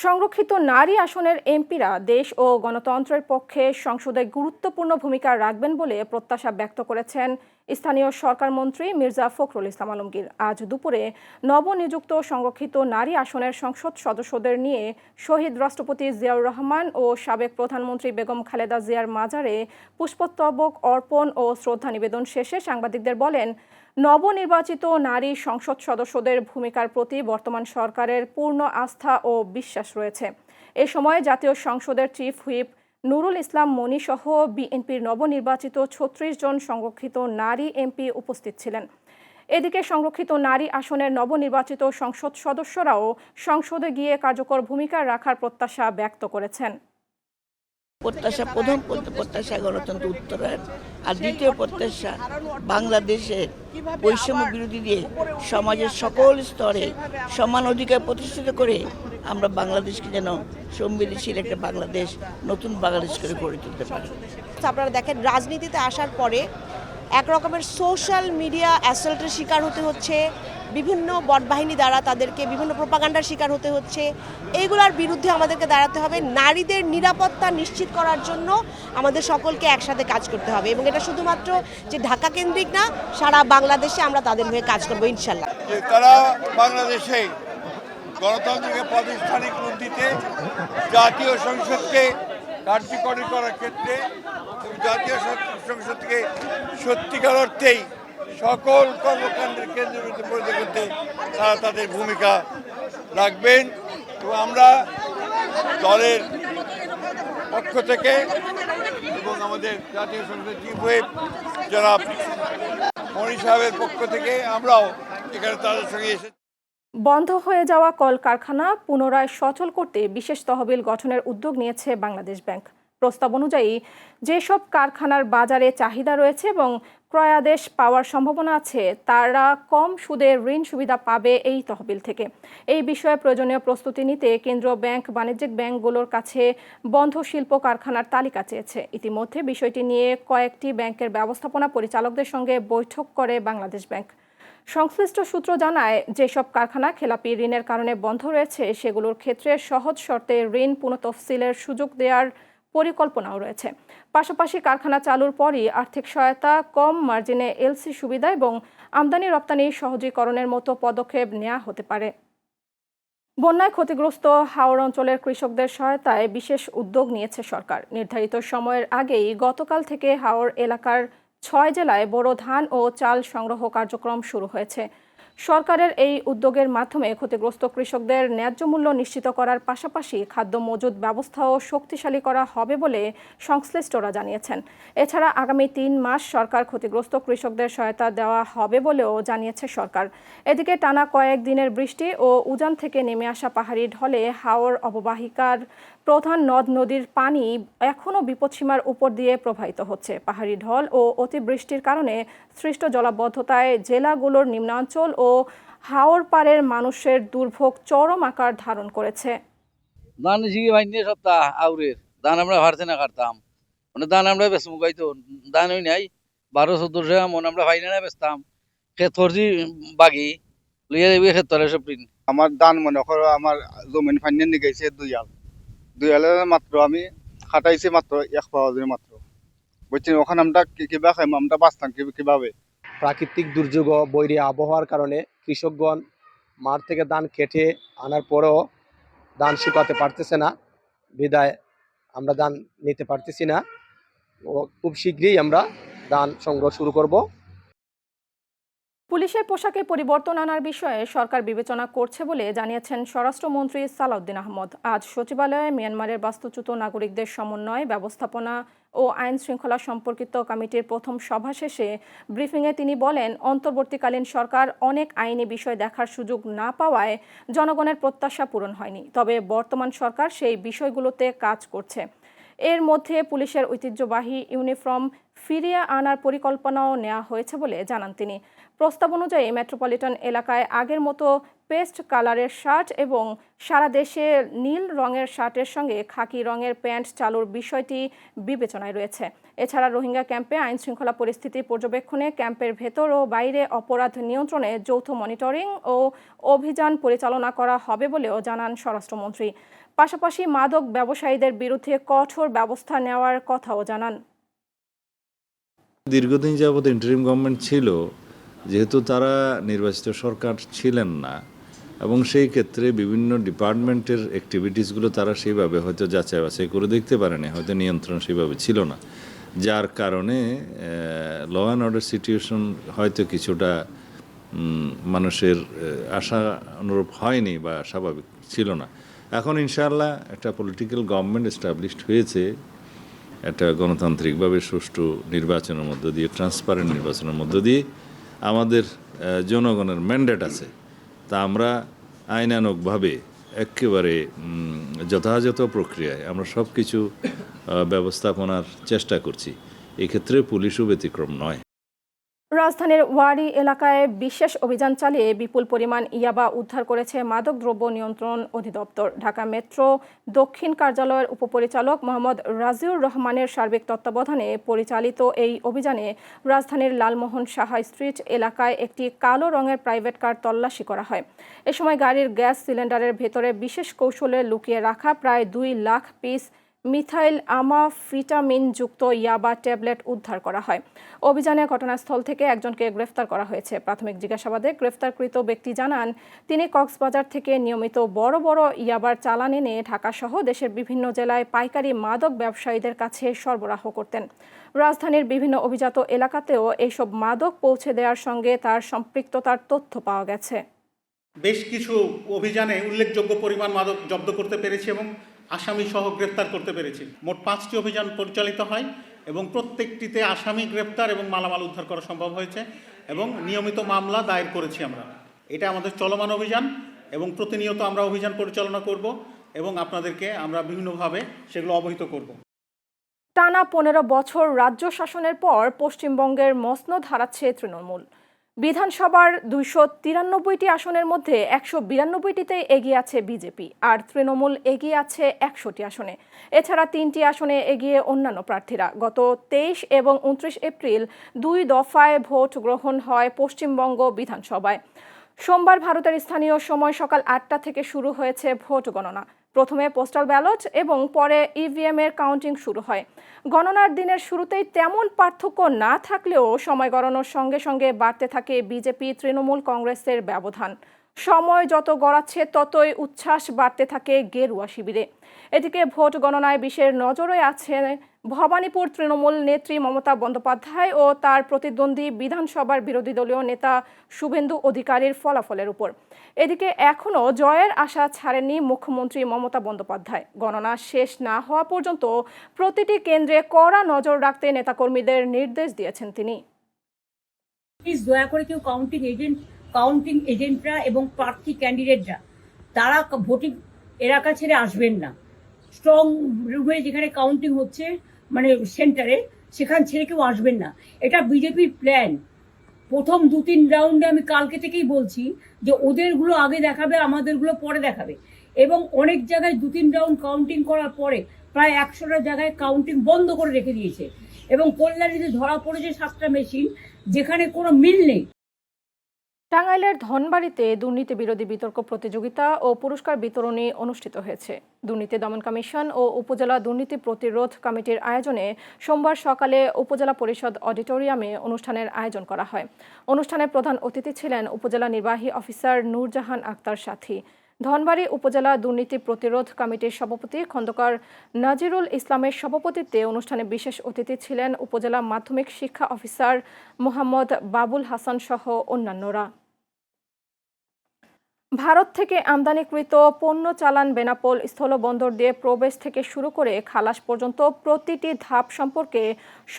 সংরক্ষিত নারী আসনের এমপিরা দেশ ও গণতন্ত্রের পক্ষে সংসদে গুরুত্বপূর্ণ ভূমিকা রাখবেন বলে প্রত্যাশা ব্যক্ত করেছেন স্থানীয় সরকার মন্ত্রী মির্জা ফখরুল ইসলাম আলমগীর। আজ দুপুরে নবনিযুক্ত সংরক্ষিত নারী আসনের সংসদ সদস্যদের নিয়ে শহীদ রাষ্ট্রপতি জিয়াউর রহমান ও সাবেক প্রধানমন্ত্রী বেগম খালেদা জিয়ার মাজারে পুষ্পস্তবক অর্পণ ও শ্রদ্ধা নিবেদন শেষে সাংবাদিকদের বলেন, নবনির্বাচিত নারী সংসদ সদস্যদের ভূমিকার প্রতি বর্তমান সরকারের পূর্ণ আস্থা ও বিশ্বাস রয়েছে। এ সময় জাতীয় সংসদের চিফ হুইপ নুরুল ইসলাম মনি সহ বিএনপির নবনির্বাচিত ৩৬ জন সংরক্ষিত নারী এমপি উপস্থিত ছিলেন। এদিকে সংরক্ষিত নারী আসনের নবনির্বাচিত সংসদ সদস্যরাও সংসদে গিয়ে কার্যকর ভূমিকা রাখার প্রত্যাশা ব্যক্ত করেছেন। প্রথম প্রত্যাশা গণতন্ত্র উত্তরায়ণ, আর দ্বিতীয় প্রত্যাশা বাংলাদেশের বৈষম্য বিরোধী দিয়ে সমাজের সকল স্তরে সমান অধিকার প্রতিষ্ঠিত করে আমরা বাংলাদেশকে যেন সমৃদ্ধিশীল একটা বাংলাদেশ, নতুন বাংলাদেশ করে গড়ে তুলতে পারি। আপনারা দেখেন, রাজনীতিতে আসার পরে এক রকমের সোশ্যাল মিডিয়া অ্যাসল্টের শিকার হতে হচ্ছে, বিভিন্ন বটবাহিনী দ্বারা তাদেরকে বিভিন্ন প্রোপাগান্ডার শিকার হতে হচ্ছে। এইগুলোর বিরুদ্ধে আমাদেরকে দাঁড়াতে হবে। নারীদের নিরাপত্তা নিশ্চিত করার জন্য আমাদের সকলকে একসাথে কাজ করতে হবে, এবং এটা শুধুমাত্র যে ঢাকা কেন্দ্রিক না, সারা বাংলাদেশে আমরা তাদের হয়ে কাজ করবো ইনশাল্লাহ। তারা বাংলাদেশে গণতন্ত্রকে প্রাতিষ্ঠানিক রূপ দিতে জাতীয় সংসদকে কার্যকরী করার ক্ষেত্রে জাতীয় সংসদকে সত্যিকার অর্থেই সকল কর্মকাণ্ডের কেন্দ্রবিন্দু পরিণত করতে তারা তাদের ভূমিকা রাখবেন। এবং আমরা দলের পক্ষ থেকে এবং আমাদের জাতীয় সংসদের চিফ হুইপ জনাব মনি সাহেবের পক্ষ থেকে আমরাও এখানে তাদের সঙ্গে এসেছি। বন্ধ হয়ে যাওয়া কলকারখানা পুনরায় সচল করতে বিশেষ তহবিল গঠনের উদ্যোগ নিয়েছে বাংলাদেশ ব্যাংক। প্রস্তাব অনুযায়ী যেসব কারখানার বাজারে চাহিদা রয়েছে এবং ক্রয়াদেশ পাওয়ার সম্ভাবনা আছে, তারা কম সুদে ঋণ সুবিধা পাবে এই তহবিল থেকে। এই বিষয়ে প্রয়োজনীয় প্রস্তুতি নিতে কেন্দ্রীয় ব্যাংক বাণিজ্যিক ব্যাংকগুলোর কাছে বন্ধ শিল্প কারখানার তালিকা চেয়েছে। ইতিমধ্যে বিষয়টি নিয়ে কয়েকটি ব্যাংকের ব্যবস্থাপনা পরিচালকদের সঙ্গে বৈঠক করে বাংলাদেশ ব্যাংক। সংশ্লিষ্ট সূত্র জানায়, যেসব কারখানা খেলাপি ঋণের কারণে বন্ধ রয়েছে সেগুলোর ক্ষেত্রে সহজ শর্তে ঋণ পুনঃতফসিলের সুযোগ দেওয়ার পরিকল্পনাও রয়েছে। পাশাপাশি কারখানা চালুর পরই আর্থিক সহায়তা, কম মার্জিনে এলসি সুবিধা এবং আমদানি রপ্তানি সহজীকরণের মতো পদক্ষেপ নেওয়া হতে পারে। বন্যায় ক্ষতিগ্রস্ত হাওর অঞ্চলের কৃষকদের সহায়তায় বিশেষ উদ্যোগ নিয়েছে সরকার। নির্ধারিত সময়ের আগেই গতকাল থেকে হাওর এলাকার ৬ জেলায় বোরো ধান ও চাল সংগ্রহ কার্যক্রম শুরু হয়েছে। সরকারের এই উদ্যোগের মাধ্যমে ক্ষতিগ্রস্ত কৃষকদের ন্যায্য মূল্য নিশ্চিত করার পাশাপাশি খাদ্য মজুত ব্যবস্থাও শক্তিশালী করা হবে বলে সংশ্লিষ্টরা জানিয়েছেন। এছাড়া আগামী ৩ মাস সরকার ক্ষতিগ্রস্ত কৃষকদের সহায়তা দেওয়া হবে বলেও জানিয়েছে সরকার। এদিকে টানা কয়েক দিনের বৃষ্টি ও উজান থেকে নেমে আসা পাহাড়ি ঢলে হাওর অববাহিকার প্রধান নদ নদীর পানি এখনও বিপদসীমার উপর দিয়ে প্রবাহিত হচ্ছে। পাহাড়ি ঢল ও অতিবৃষ্টির কারণে সৃষ্ট জলাবদ্ধতায় জেলাগুলোর নিম্নাঞ্চল ও হাওর পাড়ের মানুষের দুর্ভোগ চরম আকার ধারণ করেছে। ধান ঝিঙে ভাইনে সপ্তাহ আউরের ধান আমরা হারতে না কাটতাম, মানে ধান আমরা বেশ মুগাইতো ধান হই নাই ১২-১৪ মন আমরা ভাইনে না বেচতাম। ক্ষেত করছি বাগি লইয়া যাবি ক্ষেত সব দিন। আমার ধান মনে করো আমার জমিন ফাইনে নিগাইছে ২ আল মাত্র আমি খাটাইছি মাত্র ১ পাওয়া যায় মাত্র, বুঝছেন। ওখানে আমরা কিবা খাইম, আমরা বাঁচতাম কিভাবে। প্রাকৃতিক দুর্যোগ ও বৈরী আবহাওয়ার কারণে কৃষকগণ মাঠ থেকে ধান কেটে আনার পরেও ধান শুকাতে পারতেছে না, বিদায় আমরা ধান নিতে পারতেছি না। খুব শীঘ্রই আমরা ধান সংগ্রহ শুরু করব। পুলিশের পোশাকে পরিবর্তন আনার বিষয়ে সরকার বিবেচনা করছে বলে জানিয়েছেন স্বরাষ্ট্রমন্ত্রী সালাউদ্দিন আহমদ। আজ সচিবালয়ে মিয়ানমারের বাস্তুচ্যুত নাগরিকদের সমন্বয়, ব্যবস্থাপনা ও আইন শৃঙ্খলা সম্পর্কিত কমিটির প্রথম সভা শেষে ব্রিফিংয়ে তিনি বলেন, অন্তর্বর্তীকালীন সরকার অনেক আইনি বিষয় দেখার সুযোগ না পাওয়ায় জনগণের প্রত্যাশা পূরণ হয়নি। তবে বর্তমান সরকার সেই বিষয়গুলোতে কাজ করছে। এর মধ্যে পুলিশের ঐতিহ্যবাহী ইউনিফর্ম ফিরিয়ে আনার পরিকল্পনাও নেওয়া হয়েছে বলে জানান তিনি। প্রস্তাব অনুযায়ী মেট্রোপলিটন এলাকায় আগের মতো পেস্ট কালারের শার্ট এবং সারা দেশে নীল রঙের শার্টের সঙ্গে খাকি রঙের প্যান্ট চালুর বিষয়টি বিবেচনায় রয়েছে। এছাড়া রোহিঙ্গা ক্যাম্পে আইনশৃঙ্খলা পরিস্থিতি পর্যবেক্ষণে, ক্যাম্পের ভেতর ও বাইরে অপরাধ নিয়ন্ত্রণে যৌথ মনিটরিং ও অভিযান পরিচালনা করা হবে বলেও জানান স্বরাষ্ট্রমন্ত্রী। পাশাপাশি মাদক ব্যবসায়ীদের বিরুদ্ধে কঠোর ব্যবস্থা নেওয়ার কথাও জানান। দীর্ঘদিন যাবৎ ইন্টারিম গভর্নমেন্ট ছিল, যেহেতু তারা নির্বাচিত সরকার ছিলেন না এবং সেই ক্ষেত্রে বিভিন্ন ডিপার্টমেন্টের অ্যাক্টিভিটিসগুলো তারা সেইভাবে হয়তো যাচাই বাছাই করে দেখতে পারেনি, হয়তো নিয়ন্ত্রণ সেইভাবে ছিল না, যার কারণে ল অ্যান্ড অর্ডার সিচুয়েশন হয়তো কিছুটা মানুষের আশা অনুরূপ হয়নি বা স্বাভাবিক ছিল না। এখন ইনশাআল্লাহ একটা পলিটিক্যাল গভর্নমেন্ট এস্টাবলিশড হয়েছে, একটা গণতান্ত্রিকভাবে সুষ্ঠু নির্বাচনের মধ্য দিয়ে, ট্রান্সপারেন্ট নির্বাচনের মধ্য দিয়ে আমাদের জনগণের ম্যান্ডেট আছে, তা আমরা আইনানুগভাবে একেবারে যথাযথ প্রক্রিয়ায় আমরা সব কিছু ব্যবস্থাপনার চেষ্টা করছি। এক্ষেত্রে পুলিশও ব্যতিক্রম নয়। রাজধানীর ওয়ারি এলাকায় বিশেষ অভিযান চালিয়ে বিপুল পরিমাণ ইয়াবা উদ্ধার করেছে মাদকদ্রব্য নিয়ন্ত্রণ অধিদপ্তর। ঢাকা মেট্রো দক্ষিণ কার্যালয়ের উপপরিচালক মোহাম্মদ রাজিউর রহমানের সার্বিক তত্ত্বাবধানে পরিচালিত এই অভিযানে রাজধানীর লালমোহন সাহা স্ট্রিট এলাকায় একটি কালো রঙের প্রাইভেট কার তল্লাশি করা হয়। এ সময় গাড়ির গ্যাস সিলিন্ডারের ভেতরে বিশেষ কৌশলে লুকিয়ে রাখা প্রায় 2 লাখ পিস মিথাইল আমাফিটামিন যুক্ত ইয়াবা ট্যাবলেট উদ্ধার করা হয়। অভিযানে ঘটনাস্থল থেকে একজনকে গ্রেফতার করা হয়েছে। প্রাথমিক জিজ্ঞাসাবাদে গ্রেফতারকৃত ব্যক্তি জানান, তিনি কক্সবাজার থেকে নিয়মিত বড় বড় ইয়াবার চালান এনে ঢাকাসহ দেশের বিভিন্ন জেলায় পাইকারি মাদক ব্যবসায়ীদের কাছে সরবরাহ করতেন। রাজধানীর বিভিন্ন অভিজাত এলাকাতেও এইসব মাদক পৌঁছে দেওয়ার সঙ্গে তার সম্পৃক্ততার তথ্য পাওয়া গেছে। বেশ কিছু অভিযানে উল্লেখযোগ্য পরিমাণ মাদক জব্দ করতে পেরেছি এবং আসামি সহ গ্রেপ্তার করতে পেরেছি। মোট 5টি অভিযান পরিচালিত হয় এবং প্রত্যেকটিতে আসামি গ্রেপ্তার এবং মালামাল উদ্ধার করা সম্ভব হয়েছে এবং নিয়মিত মামলা দায়ের করেছি আমরা। এটা আমাদের চলমান অভিযান এবং প্রতিনিয়ত আমরা অভিযান পরিচালনা করব এবং আপনাদেরকে আমরা বিভিন্নভাবে সেগুলো অবহিত করব। টানা 15 বছর রাজ্য শাসনের পর পশ্চিমবঙ্গের মসনদ হারাচ্ছে তৃণমূল। বিধানসভার 293টি আসনের মধ্যে 192টিতে এগিয়ে আছে বিজেপি, আর তৃণমূল এগিয়ে আছে 100টি আসনে। এছাড়া 3টি আসনে এগিয়ে অন্যান্য প্রার্থীরা। গত 23 এবং 29 এপ্রিল 2 দফায় ভোট গ্রহণ হয় পশ্চিমবঙ্গ বিধানসভায়। সোমবার ভারতের স্থানীয় সময় সকাল 8টা থেকে শুরু হয়েছে ভোট গণনা। প্রথমে পোস্টাল ব্যালট এবং পরে ইভিএম এর কাউন্টিং শুরু হয়। গণনার দিনের শুরুতেই তেমন পার্থক্য না থাকলেও সময় গড়ানোর সঙ্গে সঙ্গে বাড়তে থাকে বিজেপি তৃণমূল কংগ্রেসের ব্যবধান। সময় যত গড়াচ্ছে ততই উচ্ছ্বাস বাড়তে থাকে গেরুয়া শিবিরে। এদিকে ভোট গণনায় বিশেষ নজরে আছে ভবানীপুর তৃণমূল নেত্রী মমতা বন্দ্যোপাধ্যায় ও তার প্রতিদ্বন্দ্বী বিধানসভার বিরোধী দলীয় নেতা শুভেন্দু অধিকারীর ফলাফলের উপর। এদিকে এখনও জয়ের আশা ছাড়েননি মুখ্যমন্ত্রী মমতা বন্দ্যোপাধ্যায়। গণনা শেষ না হওয়া পর্যন্ত প্রতিটি কেন্দ্রে কড়া নজর রাখতে নেতাকর্মীদের নির্দেশ দিয়েছেন তিনি। প্লিজ দয়া করে কেউ কাউন্টিং এজেন্টরা এবং প্রার্থী ক্যান্ডিডেটরা তারা ভোটিং এলাকা ছেড়ে আসবেন না। স্ট্রং রুমে যেখানে কাউন্টিং হচ্ছে মানে সেন্টারে, সেখান ছেড়ে কেউ আসবেন না। এটা বিজেপির প্ল্যান। প্রথম 2-3 রাউন্ডে আমি কালকে থেকেই বলছি যে ওদেরগুলো আগে দেখাবে, আমাদেরগুলো পরে দেখাবে। এবং অনেক জায়গায় 2-3 রাউন্ড কাউন্টিং করার পরে প্রায় 100টা জায়গায় কাউন্টিং বন্ধ করে রেখে দিয়েছে এবং কল্যাণীতে ধরা পড়েছে 7টা মেশিন যেখানে কোনো মিল নেই। টাঙ্গাইলের ধনবাড়িতে দুর্নীতি বিরোধী বিতর্ক প্রতিযোগিতা ও পুরস্কার বিতরণী অনুষ্ঠিত হয়েছে। দুর্নীতি দমন কমিশন ও উপজেলা দুর্নীতি প্রতিরোধ কমিটির আয়োজনে সোমবার সকালে উপজেলা পরিষদ অডিটোরিয়ামে অনুষ্ঠানের আয়োজন করা হয়। অনুষ্ঠানের প্রধান অতিথি ছিলেন উপজেলা নির্বাহী অফিসার নূরজাহান আক্তার সাথী। ধনবাড়ি উপজেলা দুর্নীতি প্রতিরোধ কমিটির সভাপতি খন্দকার নাজিরুল ইসলামের সভাপতিত্বে অনুষ্ঠানে বিশেষ অতিথি ছিলেন উপজেলা মাধ্যমিক শিক্ষা অফিসার মোহাম্মদ বাবুল হাসান সহ অন্যান্যরা। ভারত থেকে আমদানিকৃত পণ্য চালান বেনাপোল স্থলবন্দর দিয়ে প্রবেশ থেকে শুরু করে খালাস পর্যন্ত প্রতিটি ধাপ সম্পর্কে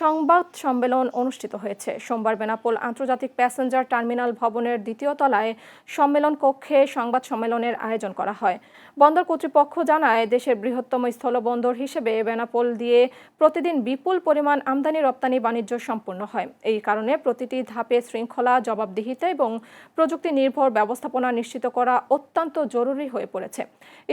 সংবাদ সম্মেলন অনুষ্ঠিত হয়েছে। সোমবার বেনাপোল আন্তর্জাতিক প্যাসেঞ্জার টার্মিনাল ভবনের 2য় তলায় সম্মেলন কক্ষে সংবাদ সম্মেলনের আয়োজন করা হয়। বন্দর কর্তৃপক্ষ জানায়, দেশের বৃহত্তম স্থলবন্দর হিসেবে বেনাপোল দিয়ে প্রতিদিন বিপুল পরিমাণ আমদানি রপ্তানি বাণিজ্য সম্পন্ন হয়। এই কারণে প্রতিটি ধাপে শৃঙ্খলা, জবাবদিহিতা এবং প্রযুক্তি নির্ভর ব্যবস্থাপনা নিশ্চিত করা করা অত্যন্ত জরুরি হয়ে পড়েছে।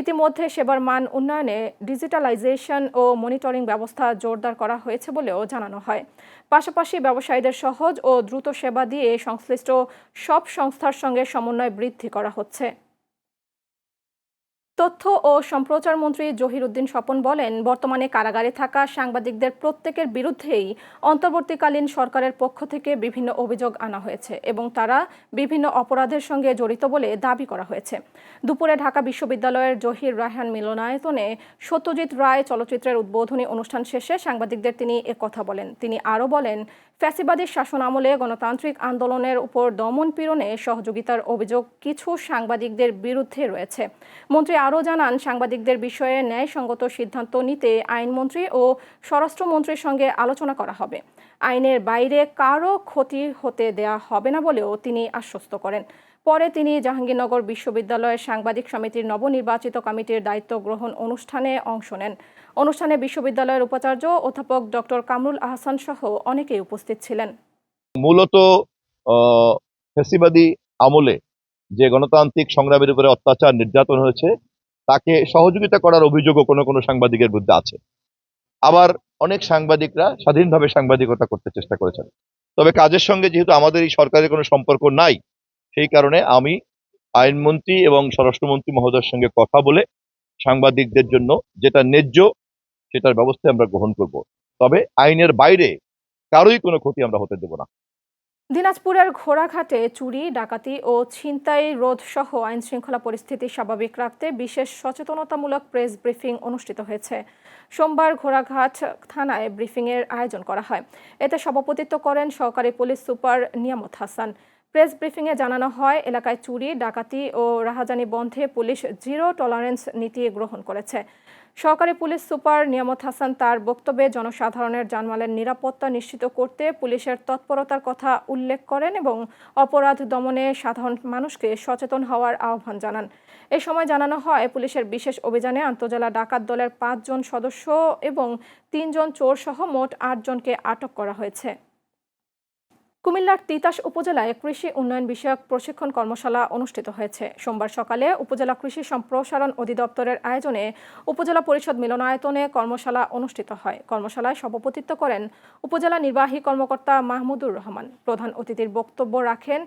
ইতিমধ্যে সেবার মান উন্নয়নে ডিজিটালাইজেশন ও মনিটরিং ব্যবস্থা জোরদার করা হয়েছে বলেও জানানো হয়। পাশাপাশি ব্যবসায়ীদের সহজ ও দ্রুত সেবা দিয়ে সংশ্লিষ্ট সব সংস্থার সঙ্গে সমন্বয় বৃদ্ধি করা হচ্ছে। তথ্য ও সম্প্রচার মন্ত্রী জহির উদ্দিন স্বপন বলেন, বর্তমানে কারাগারে থাকা সাংবাদিকদের প্রত্যেকের বিরুদ্ধেই অন্তর্বর্তীকালীন সরকারের পক্ষ থেকে বিভিন্ন অভিযোগ আনা হয়েছে এবং তারা বিভিন্ন অপরাধের সঙ্গে জড়িত বলে দাবি করা হয়েছে। দুপুরে ঢাকা বিশ্ববিদ্যালয়ের জহির রায়হান মিলনায়তনে সত্যজিৎ রায় চলচ্চিত্রের উদ্বোধনী অনুষ্ঠান শেষে সাংবাদিকদের তিনি একথা বলেন। তিনি আরও বলেন, ফ্যাসিবাদী শাসন আমলে গণতান্ত্রিক আন্দোলনের উপর দমন পীড়নে সহযোগিতার অভিযোগ কিছু সাংবাদিকদের বিরুদ্ধে রয়েছে। মন্ত্রী আরও জানান, সাংবাদিকদের বিষয়ে ন্যায়সঙ্গত সিদ্ধান্ত নিতে আইনমন্ত্রী ও স্বরাষ্ট্রমন্ত্রীর সঙ্গে আলোচনা করা হবে। আইনের বাইরে কারও ক্ষতি হতে দেয়া হবে না বলেও তিনি আশ্বস্ত করেন। পরে তিনি জাহাঙ্গীরনগর বিশ্ববিদ্যালয়ের সাংবাদিক সমিতির নবনির্বাচিত কমিটির দায়িত্ব গ্রহণ অনুষ্ঠানে অংশ নেন। অনুষ্ঠানে বিশ্ববিদ্যালয়ের উপাচার্য অধ্যাপক ডক্টর কামরুল আহসান সহ অনেকেই উপস্থিত ছিলেন। মূলত ফ্যাসিবাদী আমলে যে গণতান্ত্রিক সংগ্রামের উপরে অত্যাচার নির্যাতন হয়েছে তাকে সহযোগিতা করার অভিযোগও কোনো কোনো সাংবাদিকের বিরুদ্ধে আছে। আবার অনেক সাংবাদিকরা স্বাধীনভাবে সাংবাদিকতা করতে চেষ্টা করেছেন। তবে কাজের সঙ্গে যেহেতু আমাদের এই সরকারের কোনো সম্পর্ক নাই, সেই কারণে আমি আইনমন্ত্রী এবং স্বরাষ্ট্রমন্ত্রী মহোদয়ের সঙ্গে কথা বলে সাংবাদিকদের জন্য যেটা ন্যায্য সেটার ব্যবস্থা আমরা গ্রহণ করব। তবে আইনের বাইরে কারোই কোনো ক্ষতি আমরা হতে দেব না। দিনাজপুরের ঘোড়াঘাটে চুরি, ডাকাতি ও ছিনতাই রোধ সহ আইন শৃঙ্খলা পরিস্থিতি স্বাভাবিক রাখতে বিশেষ সচেতনতামূলক প্রেস ব্রিফিং অনুষ্ঠিত হয়েছে। সোমবার ঘোড়াঘাট থানায় ব্রিফিংয়ের আয়োজন করা হয়। এতে সভাপতিত্ব করেন সহকারী পুলিশ সুপার নিয়ামত হাসান। প্রেস ব্রিফিংয়ে জানানো হয়, এলাকায় চুরি, ডাকাতি ও রাহাজানি বন্ধে পুলিশ জিরো টলারেন্স নীতি গ্রহণ করেছে। সহকারী পুলিশ সুপার নিয়ামত হাসান তার বক্তব্যে জনসাধারণের জানমালের নিরাপত্তা নিশ্চিত করতে পুলিশের তৎপরতার কথা উল্লেখ করেন এবং অপরাধ দমনে সাধারণ মানুষকে সচেতন হওয়ার আহ্বান জানান। এ সময় জানানো হয়, পুলিশের বিশেষ অভিযানে আন্তজেলা ডাকাত দলের 5 জন সদস্য এবং 3 জন চোর সহ মোট 8 জনকে আটক করা হয়েছে। কুমিল্লার তিতাস উপজেলায় কৃষি উন্নয়ন বিষয়ক প্রশিক্ষণ কর্মশালা অনুষ্ঠিত হয়েছে। সোমবার সকালে উপজেলা কৃষি সম্প্রসারণ অধিদপ্তরের আয়োজনে উপজেলা পরিষদ মিলনায়তনে কর্মশালা অনুষ্ঠিত হয়। কর্মশালায় সভাপতিত্ব করেন উপজেলা নির্বাহী কর্মকর্তা মাহমুদুর রহমান। প্রধান অতিথির বক্তব্য রাখেন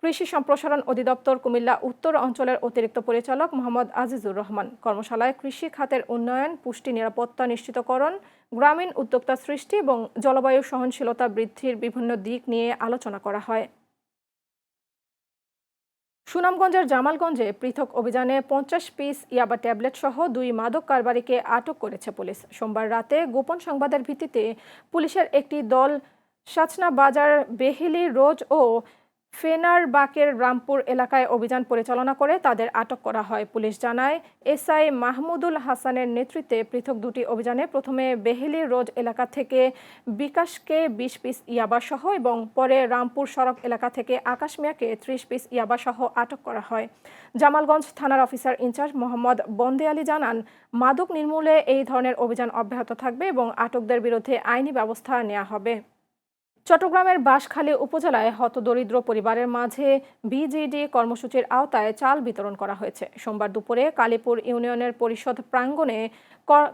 কৃষি সম্প্রসারণ অধিদপ্তর কুমিল্লা উত্তর অঞ্চলের অতিরিক্ত পরিচালক মোহাম্মদ আজিজুর রহমান। কর্মশালায় কৃষি খাতের উন্নয়ন, পুষ্টি নিরাপত্তা নিশ্চিতকরণ, গ্রামীণ উদ্যোক্তা সৃষ্টি এবং জলবায়ু সহনশীলতা বৃদ্ধির বিভিন্ন দিক নিয়ে আলোচনা করা হয়। সুনামগঞ্জের জামালগঞ্জে পৃথক অভিযানে 50 পিস ইয়াবা ট্যাবলেট সহ 2 মাদক কারবারিকে আটক করেছে পুলিশ। সোমবার রাতে গোপন সংবাদের ভিত্তিতে পুলিশের একটি দল সাচনা বাজার, বেহিলি রোড ও ফেনারবাকের রামপুর এলাকায় অভিযান পরিচালনা করে তাদের আটক করা হয়। পুলিশ জানায়, এসআই মাহমুদুল হাসানের নেতৃত্বে পৃথক 2টি অভিযানে প্রথমে বেহিলি রোড এলাকা থেকে বিকাশকে 20 পিস ইয়াবা সহ এবং পরে রামপুর সড়ক এলাকা থেকে আকাশ মিয়াকে 30 পিস ইয়াবা সহ আটক করা হয়। জামালগঞ্জ থানার অফিসার ইনচার্জ মোহাম্মদ বন্দে আলী জানান, মাদক নির্মূলে এই ধরনের অভিযান অব্যাহত থাকবে এবং আটকদের বিরুদ্ধে আইনি ব্যবস্থা নেওয়া হবে। চট্টগ্রামের বাঁশখালী উপজেলায় হতদরিদ্র পরিবারের মাঝে বিজিডি কর্মসূচির আওতায় চাল বিতরণ করা হয়েছে। সোমবার দুপুরে কালীপুর ইউনিয়নের পরিষদ প্রাঙ্গণে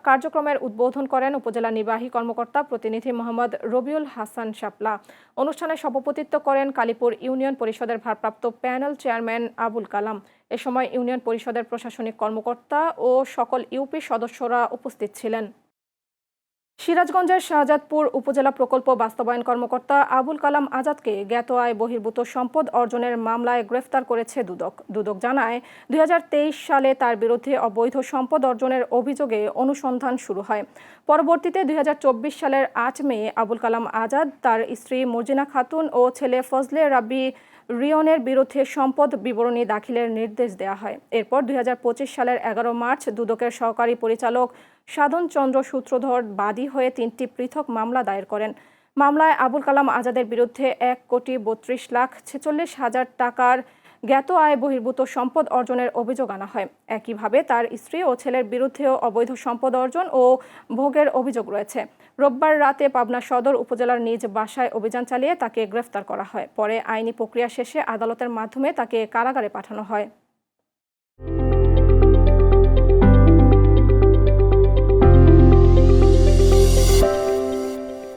কার্যক্রমের উদ্বোধন করেন উপজেলা নির্বাহী কর্মকর্তা প্রতিনিধি মোহাম্মদ রবিউল হাসান শাপলা। অনুষ্ঠানে সভাপতিত্ব করেন কালীপুর ইউনিয়ন পরিষদের ভারপ্রাপ্ত প্যানেল চেয়ারম্যান আবুল কালাম। এ সময় ইউনিয়ন পরিষদের প্রশাসনিক কর্মকর্তা ও সকল ইউপি সদস্যরা উপস্থিত ছিলেন। সিরাজগঞ্জের শাহজাদপুর উপজেলা প্রকল্প বাস্তবায়ন কর্মকর্তা আবুল কালাম আজাদকে জ্ঞাত আয় বহির্ভূত সম্পদ অর্জনের মামলায় গ্রেফতার করেছে দুদক। দুদক জানায়, 2023 সালে তার বিরুদ্ধে অবৈধ সম্পদ অর্জনের অভিযোগে অনুসন্ধান শুরু হয়। পরবর্তীতে 2024 সালের 8 মে আবুল কালাম আজাদ, তার স্ত্রী মর্জিনা খাতুন ও ছেলে ফজলে রাব্বি রিয়নের বিরুদ্ধে সম্পদ বিবরণী দাখিলের নির্দেশ দেওয়া হয়। এরপর 2025 সালের 11 মার্চ দুদকের সহকারী পরিচালক সাধন চন্দ্র সূত্রধর বাদী হয়ে 3টি পৃথক মামলা দায়ের করেন। মামলায় আবুল কালাম আজাদের বিরুদ্ধে 1,32,46,000 টাকার জ্ঞাত আয় বহির্ভূত সম্পদ অর্জনের অভিযোগ আনা হয়। একইভাবে তার স্ত্রী ও ছেলের বিরুদ্ধেও অবৈধ সম্পদ অর্জন ও ভোগের অভিযোগ রয়েছে। রোববার রাতে পাবনা সদর উপজেলার নিজ বাসায় অভিযান চালিয়ে তাকে গ্রেফতার করা হয়। পরে আইনি প্রক্রিয়া শেষে আদালতের মাধ্যমে তাকে কারাগারে পাঠানো হয়।